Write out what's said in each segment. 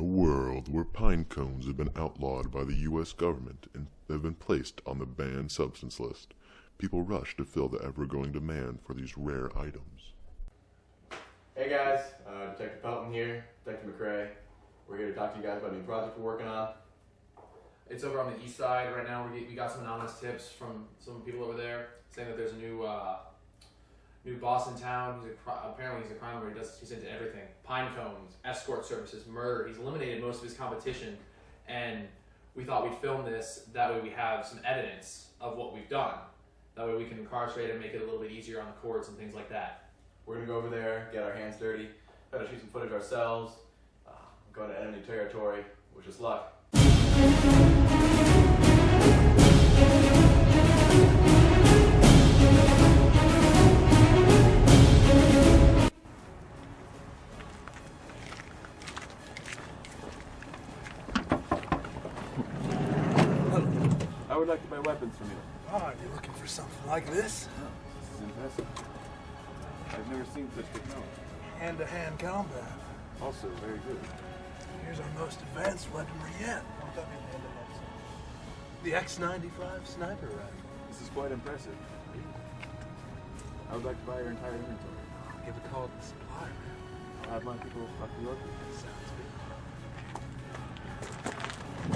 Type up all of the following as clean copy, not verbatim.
a world where pine cones have been outlawed by the U.S. government and have been placed on the banned substance list, people rush to fill the ever-growing demand for these rare items. Hey guys, Detective Pelton here, Detective McCrae. We're here to talk to you guys about a new project we're working on. It's over on the east side right now. We got some anonymous tips from some people over there saying that there's a new boss in town. Apparently he's a crime lord. He's into everything: pine cones, escort services, murder. He's eliminated most of his competition, and we thought we'd film this. That way we have some evidence of what we've done. That way we can incarcerate and make it a little bit easier on the courts and things like that. We're gonna go over there, get our hands dirty, try to shoot some footage ourselves, go into enemy territory. Wish us luck. I would like to buy weapons from you. Oh, you're looking for something like this? Oh, this is impressive. I've never seen such technology. Hand-to-hand combat. Also very good. Here's our most advanced weaponry yet. The X-95 sniper rifle. This is quite impressive. I would like to buy your entire inventory. Give a call to the supplier. I'll have my people talk to you over. Sounds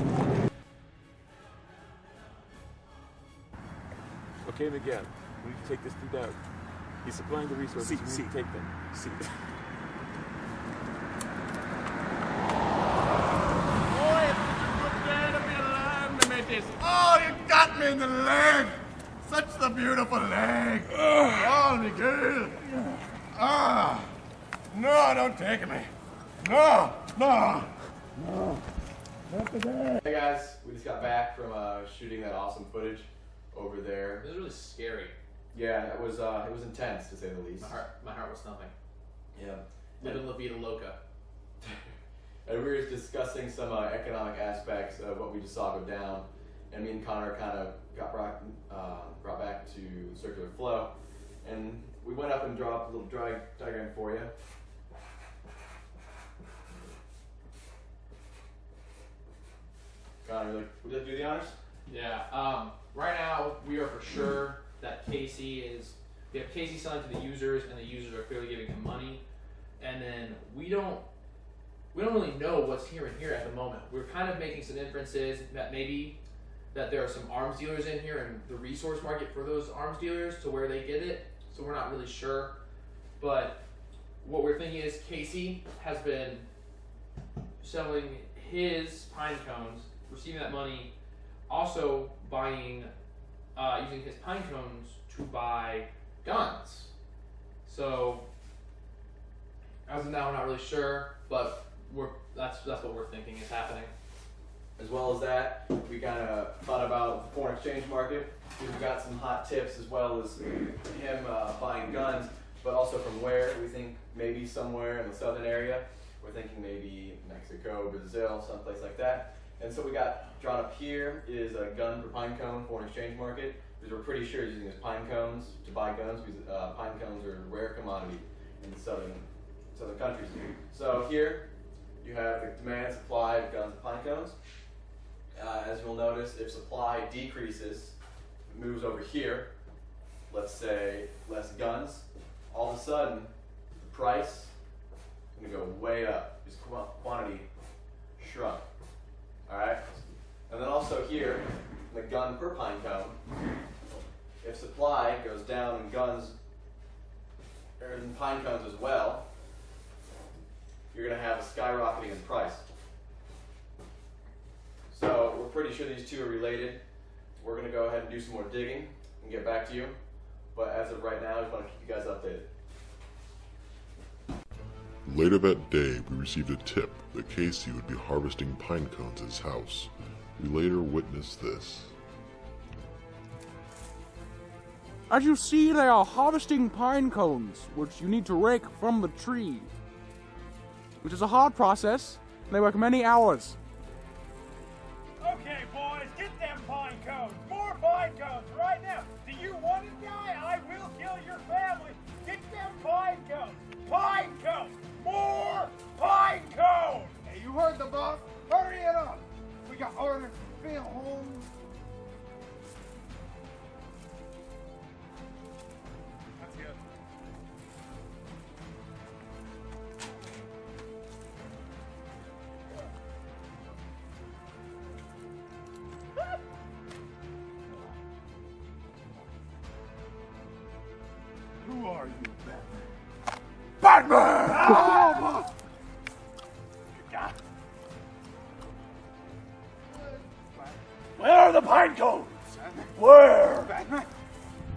good. Okay, Miguel. We need to take this dude out. He's supplying the resources. We need to take them. See. Oh, you got me in the leg! Such a beautiful leg! Oh, Miguel! Ah! No, don't take me! No! No! No! Not today! Hey guys, we just got back from shooting that awesome footage over there. It was really scary. Yeah, it was intense to say the least. My heart was thumping. Yeah. Living La Vida Loca. And we were discussing some economic aspects of what we just saw go down, and me and Connor kind of got brought back to circular flow, and we went up and dropped a little diagram for you. Connor, would you do the honors? Yeah. Right now we are for sure that we have Casey selling to the users, and the users are clearly giving him money, and then we don't really know what's here and here at the moment. We're kind of making some inferences that maybe that there are some arms dealers in here and the resource market for those arms dealers to where they get it. So we're not really sure. But what we're thinking is Casey has been selling his pine cones, receiving that money, also buying, using his pine cones to buy guns. So as of now, we're not really sure, but that's what we're thinking is happening. As well as that, we kind of thought about the foreign exchange market. We got some hot tips as well as him buying guns, but also from where. We think maybe somewhere in the southern area. We're thinking maybe Mexico, Brazil, someplace like that. And so we got drawn up here is a gun for pine cone foreign exchange market, because we're pretty sure he's using his pine cones to buy guns, because pine cones are a rare commodity in the southern countries. So here you have the demand supply of guns and pine cones. As you'll notice, if supply decreases, it moves over here, let's say less guns, all of a sudden the price is going to go way up, because quantity shrunk. Alright? And then also here, the gun per pine cone, if supply goes down in guns, or in pine cones as well, you're going to have a skyrocketing in price. So we're pretty sure these two are related. We're going to go ahead and do some more digging and get back to you. But as of right now, I just want to keep you guys updated. Later that day, we received a tip that Casey would be harvesting pine cones at his house. We later witnessed this. As you see, they are harvesting pine cones, which you need to rake from the tree, which is a hard process, and they work many hours. Okay, boys, get them pine cones. More pine cones right now. Do you want it, guy? I will kill your family. Get them pine cones. Pine cones. More pine cones. Hey, you heard the boss. Batman! Where are the pine cones? Where? Batman!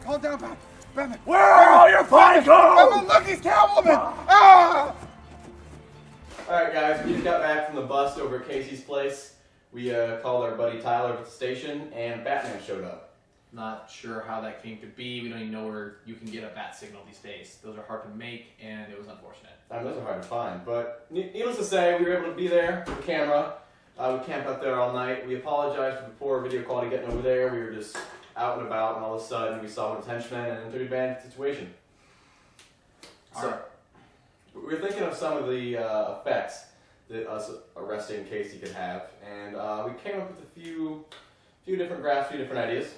Calm down, Batman! Where are all your pine cones? Batman, look, he's Catwoman! Ah! Alright guys, we just got back from the bust over at Casey's place. We called our buddy Tyler at the station, and Batman showed up. Not sure how that came to be. We don't even know where you can get a bat signal these days. Those are hard to make, and it was unfortunate. I mean, those are hard to find, but needless to say, we were able to be there with the camera. We camped out there all night. We apologize for the poor video quality getting over there. We were just out and about, and all of a sudden we saw one of the henchmen and took advantage of the situation. So, we were thinking of some of the effects that us arresting Casey could have, and we came up with a few different graphs, few different ideas.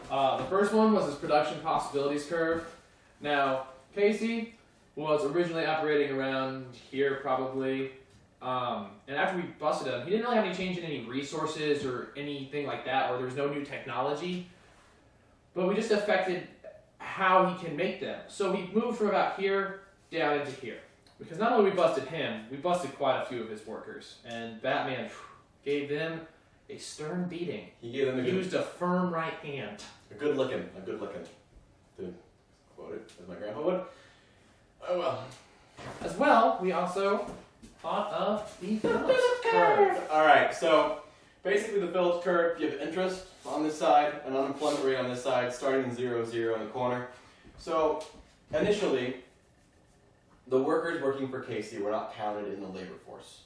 The first one was his production possibilities curve. Now, Casey was originally operating around here, probably. And after we busted him, he didn't really have any change in any resources or anything like that, or there was no new technology. But we just affected how he can make them. So we moved from about here down into here. Because not only we busted him, we busted quite a few of his workers. And Batman gave them a stern beating. He gave them a used a firm right hand. good looking. To quote it as my grandpa would. Oh well. As well, we also thought of the Phillips curve. Alright, so basically the Phillips curve, you have interest on this side, an unemployment rate on this side, starting in 0, 0 in the corner. So initially, the workers working for Casey were not counted in the labor force.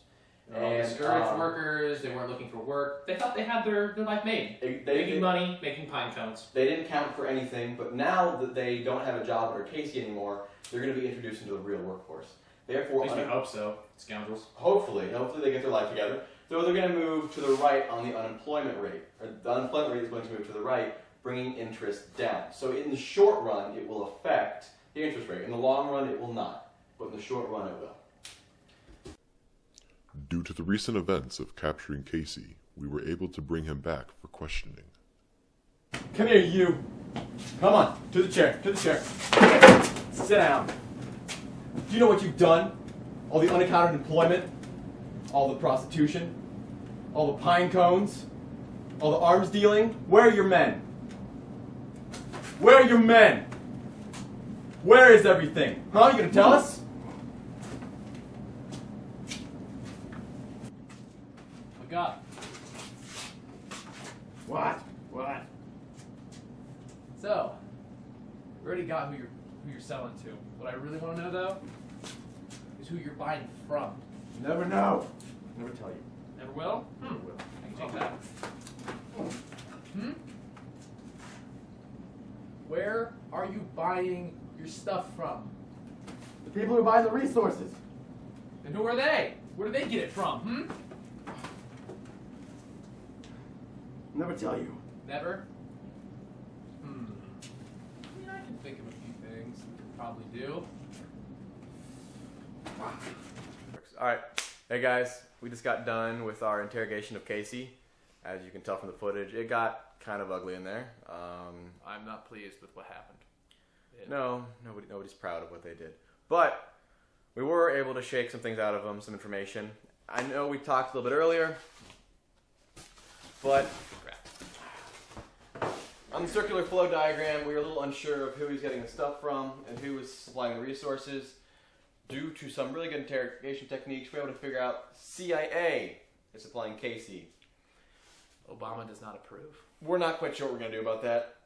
And discouraged workers, they weren't looking for work. They thought they had their life made. Making money, making pine cones. They didn't count for anything, but now that they don't have a job at Casey anymore, they're going to be introduced into the real workforce. Therefore, At least we hope so, scoundrels. Hopefully they get their life together. So they're going to move to the right on the unemployment rate. Or the unemployment rate is going to move to the right, bringing interest down. So in the short run, it will affect the interest rate. In the long run, it will not. But in the short run, it will. Due to the recent events of capturing Casey, we were able to bring him back for questioning. Come here, you. Come on, to the chair, Sit down. Do you know what you've done? All the unaccounted employment, all the prostitution, all the pine cones, all the arms dealing. Where are your men? Where are your men? Where is everything? Huh? You gonna tell us? My God. What? So, we already got who you're selling to. What I really want to know, though, is who you're buying from. Never know. Never tell you. Never will? I can change that. Where are you buying your stuff from? The people who buy the resources. And who are they? Where do they get it from? Never tell you. Never? I mean, I can think of a few things we could probably do. Alright, hey guys, we just got done with our interrogation of Casey. As you can tell from the footage, it got kind of ugly in there. I'm not pleased with what happened. No, nobody's proud of what they did. But we were able to shake some things out of them, some information. I know we talked a little bit earlier, but on the circular flow diagram, we were a little unsure of who he's getting the stuff from and who was supplying the resources. Due to some really good interrogation techniques, we were able to figure out CIA is supplying Casey. Obama does not approve. We're not quite sure what we're going to do about that.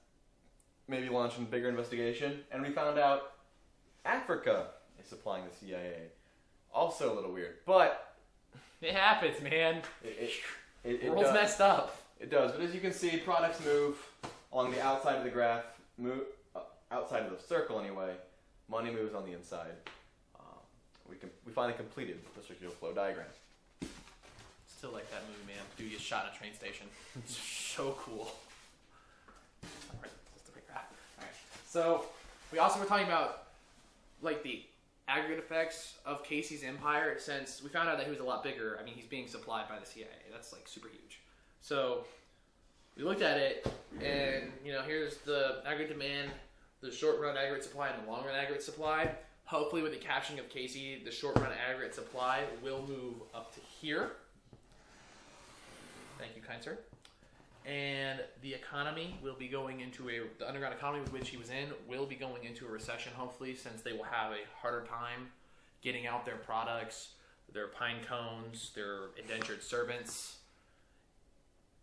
Maybe launch a bigger investigation. And we found out Africa is supplying the CIA. Also a little weird, but It happens, man. it The world's does. messed up. It does, but as you can see, products move along the outside of the graph, move outside of the circle anyway. Money moves on the inside. We finally completed the circular flow diagram. Still like that movie, man. Dude gets shot at a train station. It's so cool. Alright, just a quick graph. Alright. So, we also were talking about, like, the aggregate effects of Casey's empire, since we found out that he was a lot bigger. I mean, he's being supplied by the CIA. That's, like, super huge. So, we looked at it, and, you know, here's the aggregate demand, the short-run aggregate supply, and the long-run aggregate supply. Hopefully with the capturing of Casey, the short run aggregate supply will move up to here. Thank you, kind sir. And the economy will be going into the underground economy with which he was in will be going into a recession, hopefully, since they will have a harder time getting out their products, their pine cones, their indentured servants.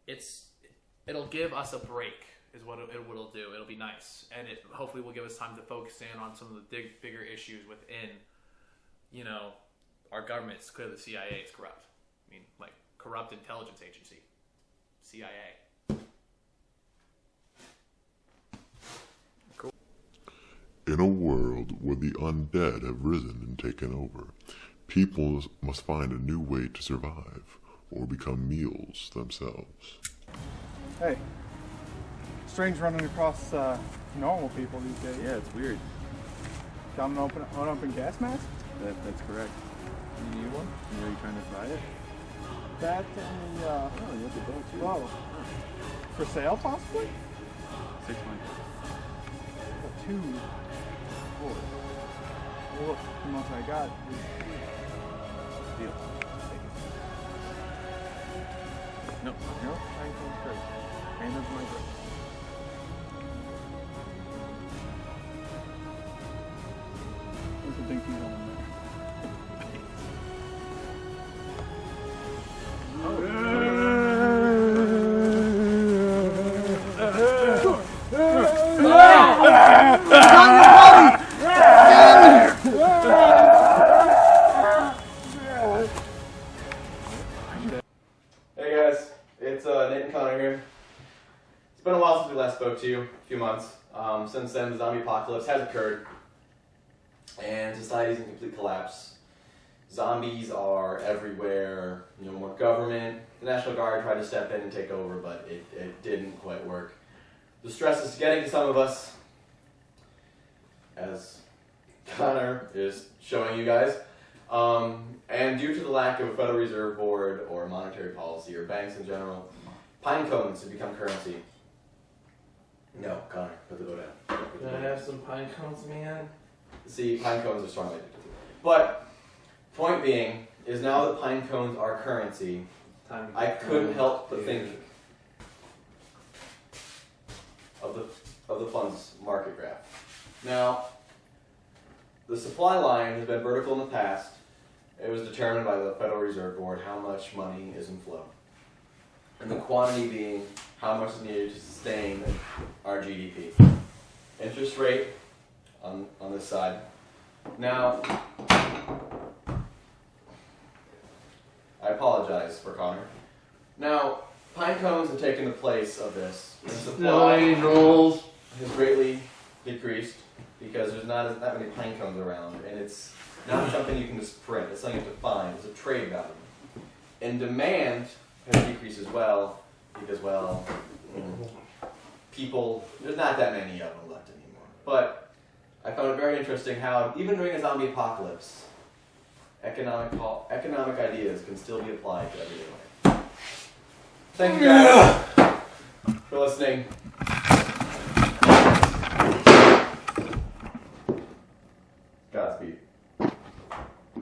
It'll give us a break, is what it'll do. It'll be nice, and it hopefully will give us time to focus in on some of the bigger issues within, our government's clearly the CIA is corrupt. I mean, like corrupt intelligence agency, CIA. In a world where the undead have risen and taken over, people must find a new way to survive or become meals themselves. Hey, strange running across normal people these days. Yeah, it's weird. Got an open gas mask? That's correct. You need one? Are you trying to buy it? That and the, Oh, you have the boat too. whoa. For sale, possibly? 6 months. Two. Whoa. Well, look, the most I got is... Deal. No. No, I ain't going straight. Hand over my grip. There's a big deal in there. Hey guys, it's Nate and Connor here. It's been a while since we last spoke to you, a few months. Since then, the zombie apocalypse has occurred, and society's in complete collapse. Zombies are everywhere, no more government. The National Guard tried to step in and take over, but it didn't quite work. The stress is getting to some of us, as Connor is showing you guys. And due to the lack of a Federal Reserve Board or monetary policy or banks in general, pine cones have become currency. No, Connor, put the bow down. Can I have some pine cones, man? See, pine cones are strongly addicted to. But, point being, is now that pine cones are currency, I couldn't help but think of the funds market graph. Now, the supply line has been vertical in the past. It was determined by the Federal Reserve Board how much money is in flow. And the quantity being how much is needed to sustain our GDP. Interest rate on this side. Now, I apologize for Connor. Now, pine cones have taken the place of this. The supply has greatly decreased because there's not that many pine cones around, and it's not something you can just print. It's something you have to find. It's a trade value. And demand has decreased as well because, well, people, there's not that many of them left anymore. But I found it very interesting how, even during a zombie apocalypse, economic ideas can still be applied to everyday life. Thank you guys for listening.